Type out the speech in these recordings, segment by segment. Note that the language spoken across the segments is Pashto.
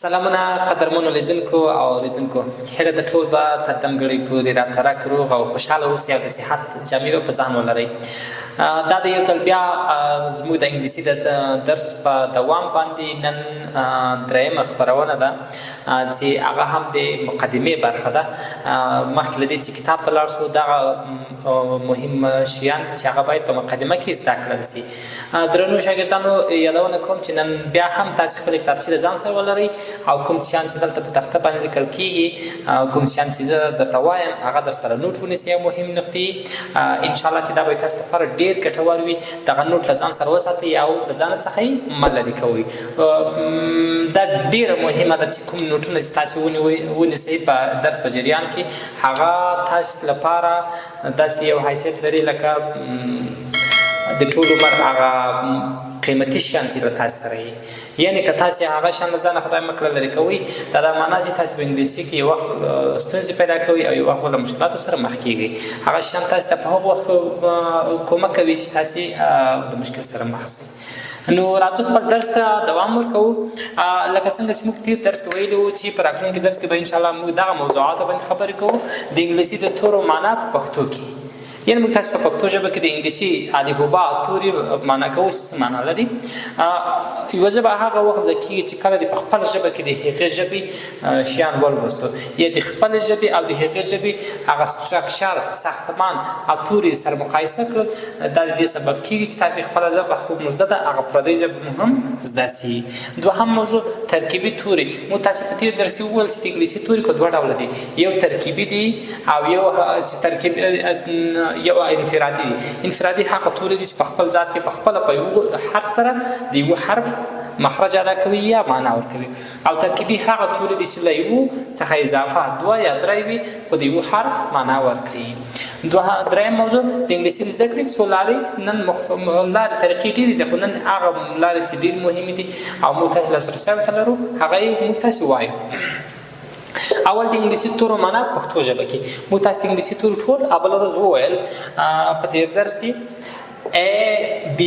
سلامونه قدرمنو لیدونکو او اوریدونکو هغه د ټول به تر دمګړۍ پورې راته راک روغ او خوشحاله اوسئ او د صحت جامې به په ځان ولرئ. دا د یو ځل بیا زموږ د انګلیسي د درس په دوام باندې نن درېیمه خپرونه ده چې هغه هم د مقدمې برخه ده. مخکې له دې چې کتاب ته لاړ شو دغه مهم شیان چې هغه باید په مقدمه کې زده کړل شي. درنو شاګردانو یادونه کوم چې نن بیا هم تاسو خپل کتابچې له ځان سره ولرئ او کوم شیان چې دلته په تخته باندې لیکل کېږي کوم شیان چې زه درته وایم هغه در سره نوټ ونیسئ. مهم نقطې انشاءالله چې دا به تاسو لپاره ډېر ګټور وي. دغه نوټ له ځان سره وساتئ او له ځانه څخه یې مه لرې کوئ. دا ډېره مهمه ده چې کوم نوټونه چې تاسو ونیسئ په درس په جریان کې هغه تاسو لپاره داسې یو حیثیت لري لکه د ټول عمر هغه قیمتي شیان چې له تاسو سره وي. یعنې که تاسې هغه شیان له ځانه خدای مه کړه لرې کوئ دا معنا چې تاسو په انګلیسي کې یو وخت ستونزې پیدا کوئ او یو وخت له مشکلاتو سره مخ کېږئ. هغه شیان تاسو ته په هغه وخت کومک کوي چې تاسې له مشکل سره مخ شئ. نو راځو خپل درس ته دوام ورکوو. لکه څنګه چې موږ تېر درس کې ویلي وو چې په راتلونکي درس کې به انشاءالله موږ دغه موضوعاتو باندې خبرې کوو د انګلیسي د تورو معنا په پښتو کې. یعنې موږ تاسو په پښتو ژبه کې د انګلیسي الف و با توري معنا کوو څه معنا لري. یوه ژبه هغه وخت زده کېږي چې کله د په خپله ژبه کې د هغې ژبې شیان ولوستو یا د خپلې ژبې او د هغې ژبې هغه سټرکچر ساختمان او توري سره مقایسه کړل. دا د دې سبب کېږي چې تاسې خپله ژبه خو مو زده ده هغه پردۍ ژبه مو هم زده سي. دوهم موضوع ترکیبي توري. موږ تاسې په تېر درس کې وویل چې د انګلیسي توري په دوه ډوله دي، یو ترکیبي دي او یو چې ترکیب یو انفرادي دي. انفرادي هغه توري دي چې په خپل ذات کې په خپله په یو حرف سره د یو حرف مخرج ادا کوي یا معنا ورکوي. او ترکیبي هغه توري دي چې له یو څخه اضافه دوه یا درې وي خو د یو حرف معنا ورکړي. درېیم موضوع د انګلیسي د زده کړې څو لارې نن لارې طریقې ډېرې دي خو نن هغه لارې چې ډېرې مهمې دي او موږ تاسې لاسرسی ورته لرو هغه یې موږ تاسې وایو. اول د انګلیسي تورو معنا پښتو ژبه کې موږ تاسو د انګلیسي تورو ټول اوله ورځ وویل په دې درس کې A B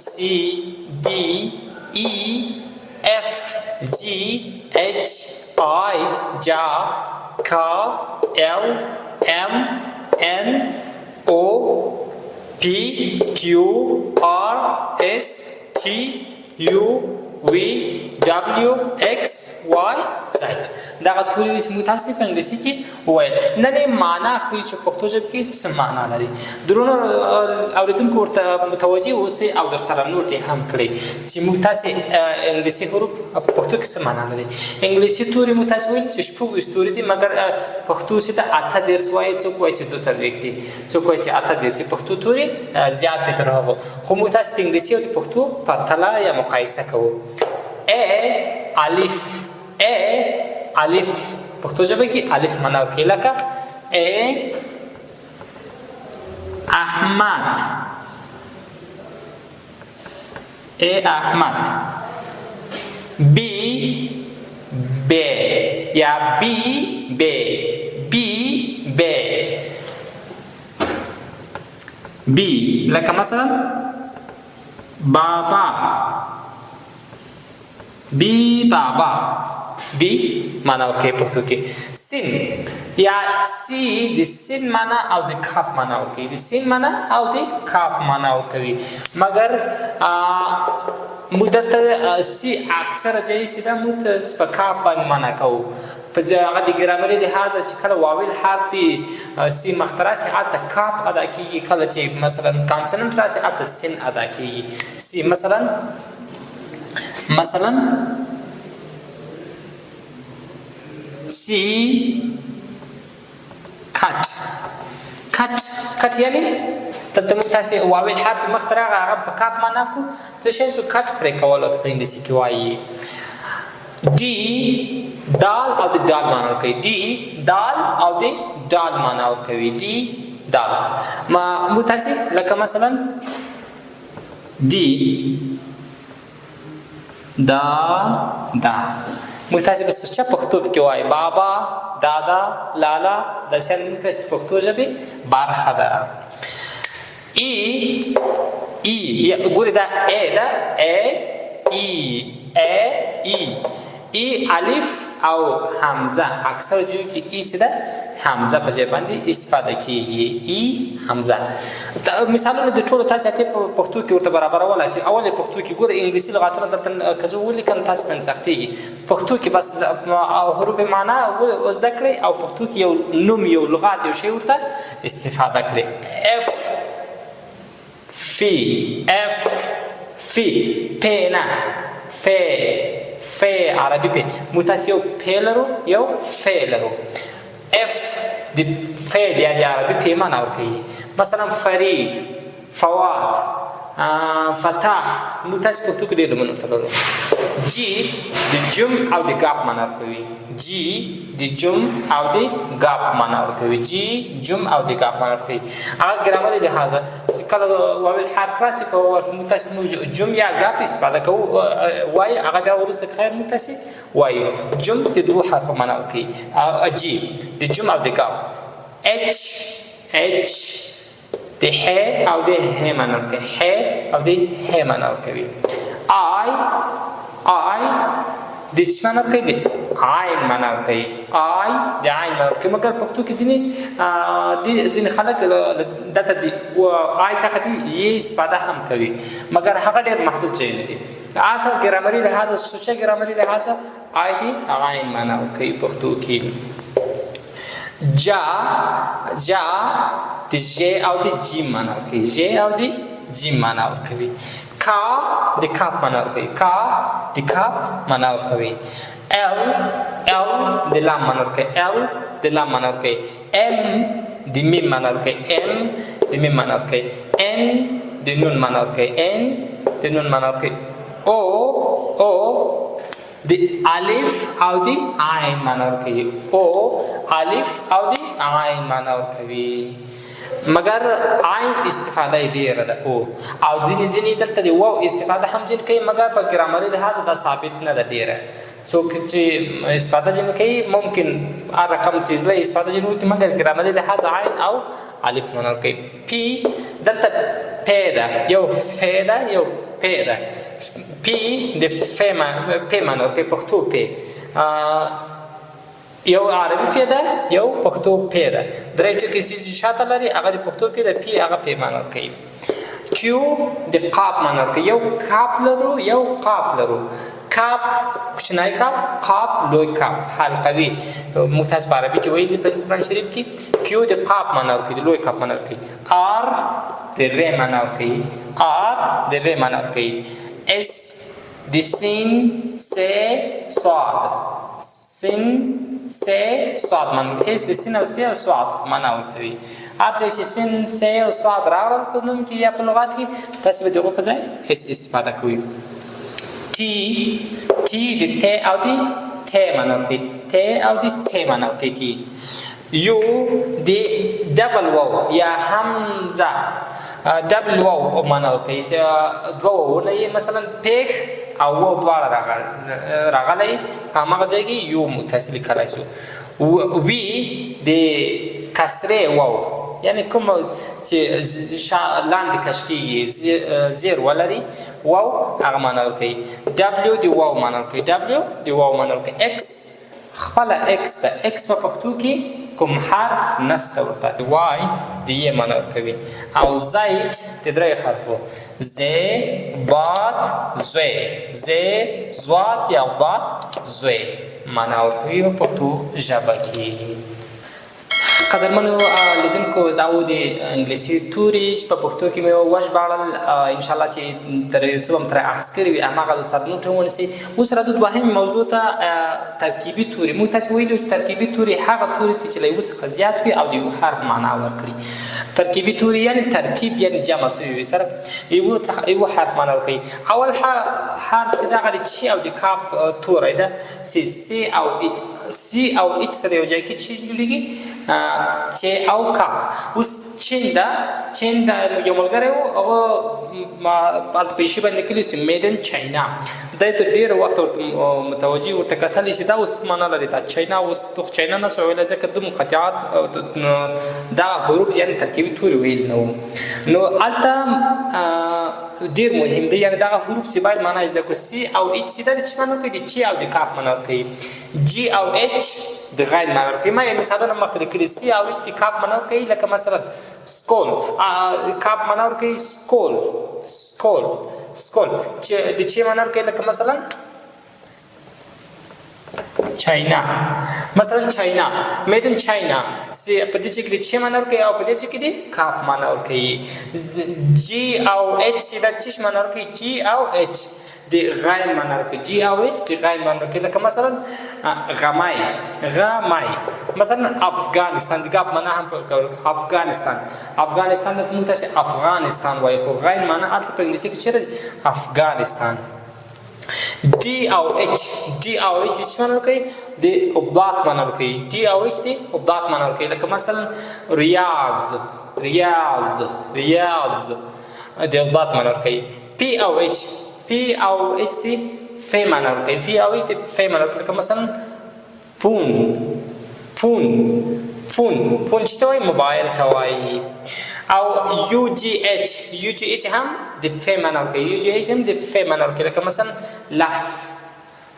C D E F G H I J K L M N O P Q R S T U V W X Y Z. دغه توري چې موږ تاسې په انګلیسي کې وویل. نن یې معنا ښیي چې پښتو ژبه کې څه معنا لري. درونو اورېدونکو ورته متوجه اوسئ او درسره نوټ یې هم کړئ چې موږ تاسې انګلیسي حروف په پښتو کې څه معنا لري. انګلیسي توري موږ تاسې ویل چې شپږ توري دي مګر پښتو چې ته 38 وایي، څوک وایي چې 42 دي، څوک وایي چې 38. پښتو توري زیات دي تر هغو خو موږ تاسې د انګلیسي او د پښتو پرتله یا مقایسه کوو. الف پښتو ژبه کې الف معنا ورکوي لکه احمد بی یا بی لکه مثلا بابا بی معنا ورکوي پښتو کې. سین یا سی د سین معنا او د کاپ معنا ورکوي. د سین معنا او د کاپ معنا ورکوي مګر موږ دلته سی اکثره ځای چې دا موږ په کاپ باندې معنا کوو. په هغه د ګرامري لحاظه چې کله واویل حرف د سی مخته راسي هلته کاپ ادا کېږي، کله چې مثلا کانسننټ راسي هلته سین ادا کېږي. سی مثلا سی کټ یعنی دلته موږ تاسې واویل حرف مخته راغی هغه په کاپ معنا کړو څه شی سو کټ پرې کول په انګلیسي کې وایي. ډي دال او د دال معنا ورکوي. ډي دال او د دال معنا ورکوي. ډي دال موږ تاسې لکه مثلا ډي دا موږ تاسې به سوچه پښتو کې وایي بابا دادا لالا دا شیان موږ تاسې پښتو ژبې برخه ده. ای ګورې دا ای ده ای ای ای الف او حمزه اکثر جو کې ای څه ده حمزه په ځای باندې استفاده کیږي ای حمزه. مثالونه د ټولو تاسو ته په پښتو کې ورته برابرولای شي. اول پښتو کې ګور انګلیسي لغاتونه درته کزو ولیکم تاسو په سختيږي. پښتو کې بس حروف معنا زده کړئ او پښتو کې یو نوم یو لغات یو شی ورته استفاده کړئ. اف فی اف فی پینا ف عربي په متاس یو پیلرو یو فیلرو. اف د ف د عربي په معنا ورکوي. مثلا فرید فواد فتح متاس پښتو کې د نومونو تللو. جی د جم او د غاپ معنا ورکوي. جی د جم او د غاپ معنا ورکوي. جی جم او د غاپ معنا ورکوي. هغه ګرامر لحاظه کله واو حرف راسي په وخت متاس جم یا غاپ استفاده کوو وای هغه بیا ورسره خیر متاس وای جم د دوه حرف معنا ورکوي. جی د جم او د غاپ. اچ د ح او د ه معنا ورکوي. ح او د ه معنا ورکوي. آی د څه معنا ورکوي؟ د عین معنا ورکوي. آی د عین معنا ورکوي. مګر پښتو کې ځینې خلک دلته د آی څخه د یې استفاده هم کوي مګر هغه ډېر محدود ځایونه دي. اصل ګرامري لحاظه سوچه ګرامري لحاظه آی د عین معنا ورکوي پښتو کې. جا د ج او د جیم معنا ورکوي. ج او د جیم معنا ورکوي. کا د کاپ معنا ورکوي. کا د کاپ معنا ورکوي. ال د لام معنا ورکوي. ال د لام معنا ورکوي. ام د میم معنا ورکوي. ام د میم معنا ورکوي. ان د نون معنا ورکوي. ان د نون معنا ورکوي. او د الف او د عین معنا ورکوي. او الف او د عین معنا ورکوي مګر عین استفاده ډیره ده. او ځینې دلته د واو استفاده هم ځین کوي مګر په ګرامري لحاظ دا ثابت نه ده ډیره. څوک چې استفاده ځین کوي ممکن هر رقم چیز له استفاده ځین وکړي مګر ګرامري لحاظ عین او الف معنا ورکوي. پی دلته پ ده یو ف ده یو پ ده. پی د پ معنا ورکوي. پښتو پ یو عربي ف ده یو پښتو پ ده. درې ټکي چې شاته لري هغه د پښتو پ ده. پی هغه پ معنا ورکوي. کیو د قاف معنا ورکوي. یو کاپ لرو یو قاف لرو. کاپ کوچنی کاپ قاف لوی کاپ حلقوي موږ تاسو په عربي کې ویلي په قرآن شریف کې. کیو د قاف معنا ورکوي. د لوی کاپ معنا ورکوي. آر د ر معنا ورکوي. آر د ر معنا ورکوي. اس د سین س صاد. سین س صاد معنا اس د سین او س او صاد معنا ورکوي. هر ځای چې سین س او صاد راغلل په نوم کې یا په لغات کې تاسو به دغه په ځای اس استفاده کوئ. تی د ت او د ت معنا ورکوي. ت او د ت معنا ورکوي. تی یو د ډبل واو یا حمزه ډبل واو معنا ورکوي. دوه واوونه یې مثلا پیښ او واو دواړه راغلی هماغه ځای کې یو متصل لیکلی شو. وی د کسرې واو یعنی کوم چې لاندې کش کېږي زیر ولري واو هغه معنا ورکوي. ډبلیو د واو معنا ورکوي. ډبلیو د واو معنا ورکوي. اکس خپله اکس ده. اکس په پښتو کې کوم حرف نسته ورته. وای د یې معنا ورکوي. او زید د درې حرفو ز ضاد زوی. ز ضاد یا ضاد زوی معنا ورکوي په پښتو ژبه کې. قدرمنو لیدونکو دا و د انګلیسي توري چې په پښتو کې مې وژباړل. انشاءالله چې تر یو څه به م ترې اخذ کړي وي هماغه سر نوټ هم ونیسئ. اوس راځو دوهمې موضوع ته ترکیبي توري. موږ تاسې ویلي چې ترکیبي توري هغه توري دي چې له یو څخه زیات وي او د یو حرف معنا ورکړي. ترکیبي توري یعنې ترکیب یعنې جمع شوي وي سره یو حرف معنا ورکوي. اول حرف چې دغه د چی او د کاپ توری ده سی او ایچ سره یو ځای کې چی جوړېږي چې او کاپ. اوس چین دا یو ملګری و هغه هلته په ایشي باندې لیکلي چې میډ ان چاینا. دی تر ډېره وخته ورته متوجه ورته کتلی چې دا اوس څه معنا لري. دا چاینا اوس تو چاینا نه شو ویلی ځکه دومره قطعات دغه حروف یعنې ترکیبي توري ویل نه وو. نو هلته ډیر مهم دی، یعنی دغه حروف چې باید معنا زده کړو. سی او ایچ چې دا څه معنا کوي؟ د چی او د کاف معنا کوي. جی او ایچ د غین معنا کوي. ما یې مثالونه مخکې لیکلي. سی او ایچ د کاف معنا کوي، لکه مثلا سکول، کاف معنا کوي سکول، سکول، سکول. چې د چی معنا کوي، لکه مثلا چاینا، مثلا چاینا، میډ ان چاینا. سی په دې چې کې د چی معنا کوي او په دې چې کې د کاف معنا کوي. جی او ایچ دا چی معنا کوي؟ جی او ایچ د غین معنا کوي. جی او ایچ د غین معنا کوي، لکه مثلا غمای، غمای. مثلا افغانستان د کاف معنا هم کوي. افغانستان، افغانستان د موږ ته افغانستان وایي، خو غین معنا البته په انګلیسي کې چیرې افغانستان. डी او H, D او एच څه معنا کوي؟ د ابدات معنا کوي. डी او एच د ابدات معنا کوي، لکه مثلا ریاض، ریاض، ریاض د ابدات معنا کوي. پی او एच، پی او एच د ف معنا کوي. پی او एच د ف معنا کوي، لکه مثلا فون، فون، فون، فون چې ته وایي موبایل ته وایي. او یو جی ایچ، یو جی ایچ هم د ف معنا کوي. یو جی ایچ هم د ف معنا کوي، لکه مثلا لف،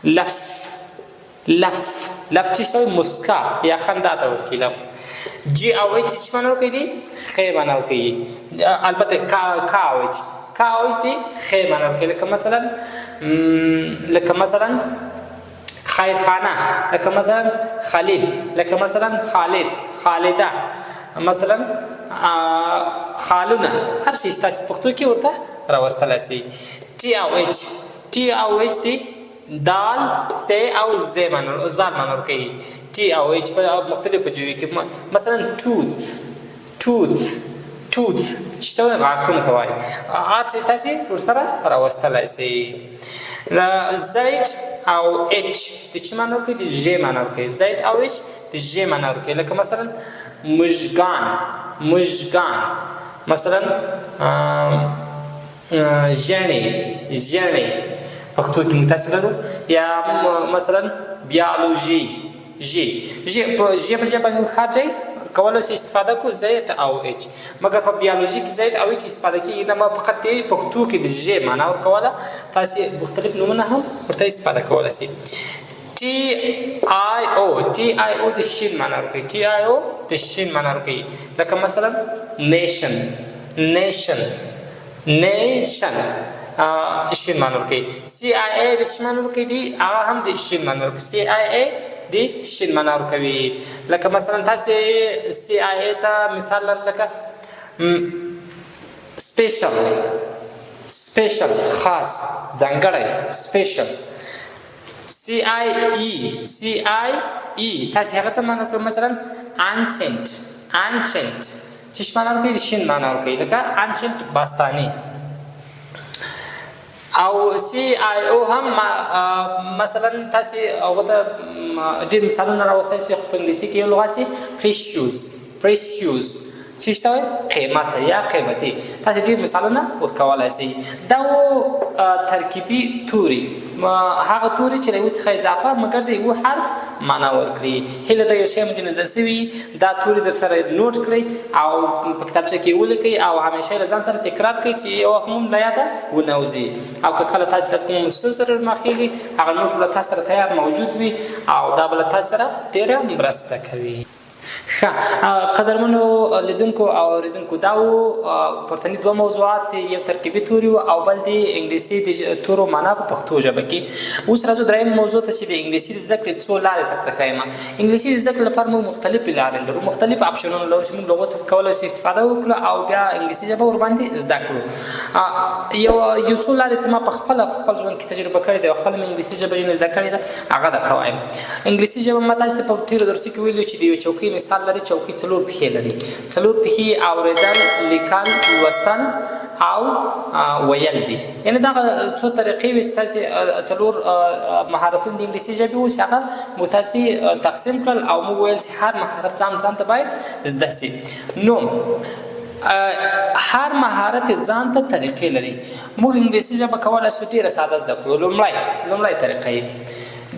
لف، لف، لف چې څه مسکا یا خندا ته ورکی لف. جی او ایچ چې معنا کوي دی خ معنا کوي. البته کا او ایچ، کا او ایچ دی خ معنا کوي، لکه مثلا خیرخانه، لکه مثلا خلیل، لکه مثلا خالد، خالده، مثلا خالونه. هر شي ستاسو پښتو کې ورته راوستلی سي. ټي او ایچ، ټي او ایچ دی دال، س او ز معنا، زال معنا کوي. ټي او ایچ په مختلفو ځایونو کې، مثلا ټوث، ټوث، ټوث چې ته وایي غاښونه ته وایي. هر څه تاسې ورسره راوستلی سئ. زید او ایچ د څه معنا کوي؟ د ژ معنا کوي. زید او ایچ د ژ معنا کوي، لکه مثلا مژگان، مژگان، مثلا ژڼې، ژڼې پښتو کې موږ تاسې لرو. یا مثلا بیالوژي، ژ، ژ په ژ په ځای باندې هر ځای کولی شي استفاده کو زید او ایچ، مګر په بیالوژي کې زید او ایچ استفاده کېږي نه. ما فقط د پښتو کې د ژ معنا ورکوله، تاسې مختلف نومونه هم ورته استفاده کولی شئ. T I O, T I O د شین معنا ورکوي. T I O د شین معنا ورکوي، لکه مثلا نیشن، نیشن، نیشن شین معنا ورکوي. سی آی ای د څه معنا ورکوي؟ دی هغه هم د شین معنا ورکوي. سی آی ای د شین معنا ورکوي، لکه مثلا تاسې سی آی ای ته مثال لرئ، لکه سپیشل، سپیشل خاص، ځانګړی، سپیشل. سی آی ای، سی آی ای تاسې هغه ته معنا کوي، مثلا انسنت، انسنت چې معنا کوي د شین معنا کوي، لکه انسنت باستاني. او سی آی او هم مثلا تاسې هغه ته ډېر مثالونه راوستلی شئ، خو په انګلیسي کې یو لغت سي پریشیوس، پریشیوس چې څه ته وایي؟ قیمت یا قیمتي. تاسې ډېر مثالونه ورکولی شئ. دا و ترکیبي توري، هغه توري چې له یو څخه اضافه مګر د یو حرف معنا ورکړي. هیله ده یو شی چې نظر شوي دا توري در سره نوټ کړئ او په کتابچه کې ولیکئ او همیشه له ځان سره تکرار کړئ چې یو وخت مو له یاده ونه وځي. او که کله تاسو ته کوم ستونزه سره مخ کېږئ، هغه نوټ به له تاسو سره تیار موجود وي او دا به له تاسو سره ډېره مرسته کوي. ښه قدرمنو لیدونکو او اوریدونکو، دا و پورتني دوه موضوعات چې یو ترکیبي توري و او بل د انګلیسي د تورو معنا په پښتو ژبه کې. اوس راځو دریم موضوع ته چې د انګلیسي د زده کړې څو لارې درته ښیم. انګلیسي د زده کړې لپاره موږ مختلفې لارې لرو، مختلف اپشنونه لرو چې موږ له هغو څخه کولی شو استفاده وکړو او بیا انګلیسي ژبه ورباندې زده کړو. یو څو لارې چې ما په خپل ژوند کې تجربه کړې ده او خپله مې انګلیسي ژبه ځینې زده کړې ده، هغه درته وایم. انګلیسي ژبه ما تاسو ته په تېرو درسو کې ویلي چې د یوې چوکۍ مثال لري. چوکۍ څلور پښې لري، څلور پښې اورېدل، لیکل، لوستل او ویل دي. یعنې دغه څو طریقې وې چې تاسې څلور مهارتونه د انګلیسي ژبې وو چې هغه مو تاسې تقسیم کړل او موږ ویل چې هر مهارت ځان ته باید زده سي. نو هر مهارت ځان ته طریقې لري. موږ انګلیسي ژبه کولی شو ډېره ساده زده کړو. لومړی طریقه یې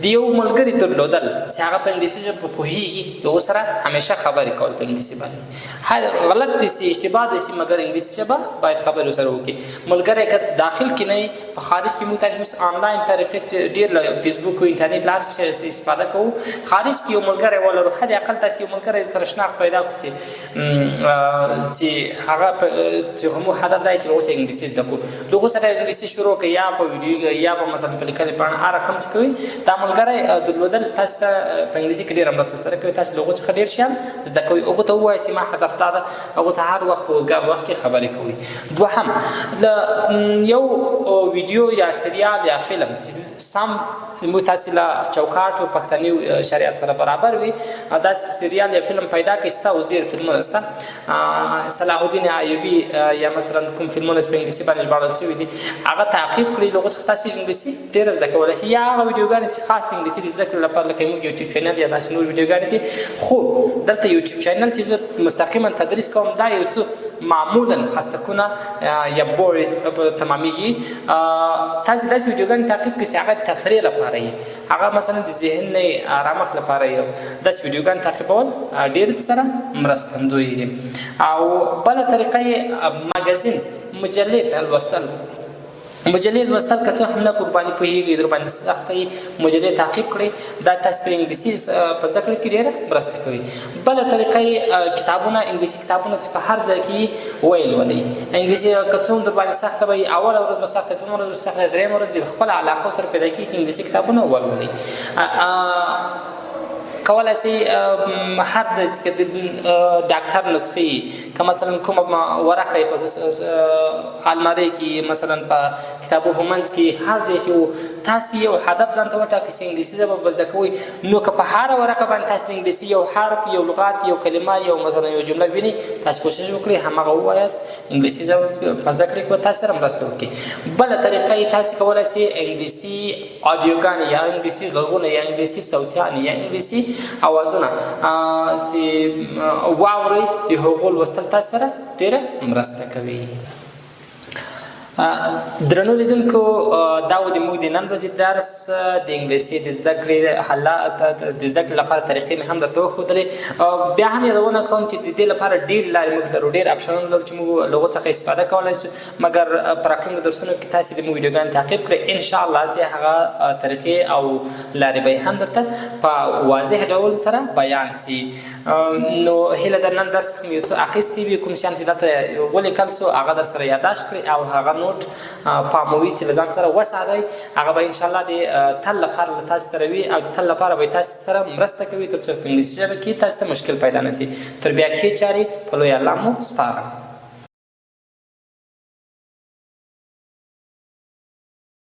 د یو ملګري درلودل چې هغه په انګلیسي ژبه پوهېږي د هغو سره همیشه خبرې کول په انګلیسي باندې غلط دي سي اشتباه دي سي مګر انګلیسي ژبه باید خبرې ورسره وکړي ملګری که داخل کې نه په خارج کې موږ تاسو آنلاین طریقې ډېر له فیسبوک او انټرنیټ له هر څه استفاده کوو خارج کې یو ملګری ولرو حد اقل تاسو یو ملګری سره شناخت پیدا کړو چې هغه چې موږ هدف دی چې هغه انګلیسي زده کړو دغه سره انګلیسي شروع کړئ یا په ویډیو یا په مثلا په لیکلې بڼه هر رقم څه کوي دا ملګری درلودل تاسو په انګلیسي کې ډېره مرسته سره کوي تاسو له هغو څخه ډېر شیان زده کوئ هغو ته ووایئ چې ما هدف دا ده هغو ته هر وخت په روزګار وخت کې خبرې کوئ دوهم یو ویډیو یا سریال یا فلم سم موږ تاسې له چوکاټ او پښتني شریعت سره برابر وي داسې سریال یا فلم پیدا کړئ ستا اوس ډېر فلمونه شته صلاح الدین ایوبي یا مثلا کوم فلمونه چې په انګلیسي باندې ژباړل شوي دي هغه تعقیب کړئ له هغو څخه تاسې انګلیسي ډېره زده کولی شئ یا هغه ویډیوګانې چې خاص انګلیسي د زده کړې لپاره لکه موږ یوټیوب چینل یا داسې نور ویډیوګانې دي خو دلته یوټیوب چینل چې زه مستقیما تدریس کوم دا یو څه معمولا خستکونه یا بورډ تمامیږي تاسې داسې ویډیوګانې تعقیب کړئ چې هغه تفریح لپاره یي هغه مثلا د ذهن نه آرامښت لپاره یو داسې ویډیوګانې تعقیبول ډېر سره مرستندوی دي او بله طریقه یې مګزین مجلې لوستل مجلې لوستل که څه هم نه پر باندې پوهېږي در باندې سخته یي مجلې تعقیب کړئ دا تاسو ته انګلیسي په زده کړه کې ډېره مرسته کوي بله طریقه یې کتابونه انګلیسي کتابونه چې په هر ځای کې ویل ولئ انګلیسي که څه هم در باندې سخته به وي اوله ورځ به سخته دویمه ورځ به سخته درېیمه ورځ د خپله علاقو سره پیدا کېږي چې انګلیسي کتابونه ولولئ کولای شي هر ځای چې د ډاکټر نسخې که مثلا کومه ورقه په المارۍ کې مثلا په کتابو په منځ کې هر ځای چې تاسې یو هدف ځان ته وټاکئ چې انګلیسي ژبه به زده کوئ نو که په هره ورقه باندې تاسو د انګلیسي یو حرف یو لغات یو کلمه یو مثلا یو جمله وینئ تاسو کوشش وکړئ هماغه ووایاست انګلیسي ژبه په زده کړې کې به تاسو سره مرسته وکړي بله طریقه یې تاسې کولی شئ انګلیسي اډیوګانې یا انګلیسي غږونه یا انګلیسي صوتیانې یا انګلیسي اوازونه چې واورئ د هغو لوستل تاسو سره ډېره مرسته کوي درنو لیدونکو دا و د موږ د نن ورځې درس د انګلیسي د زده کړې حالات د زده کړې لپاره طریقې مې هم درته وښودلې بیا هم یادونه کوم چې د دې لپاره ډېرې لارې موږ لرو ډېر اپشنونه لرو چې موږ له هغو څخه استفاده کولی شو مګر په راتلونکو درسونو کې تاسې د موږ ویډیوګانې تعقیب کړئ انشاءالله چې هغه طریقې او لارې به یې هم درته په واضح ډول سره بیان شي نو هیله در نن درس هم یو څه اخیستی وي کوم شیان چې دلته ولیکل سو هغه در سره یاداشت کړئ او هغه نوټ پاموي چې له ځان سره وساتئ هغه به انشاءالله د تل لپاره له تاسو سره وي او د تل لپاره به تاسو سره مرسته کوي تر څو په انګلیسي ژبه کې تاسو ته مشکل پیدا نه شي تر بیا ښې چارې په لوی الله مو سپارم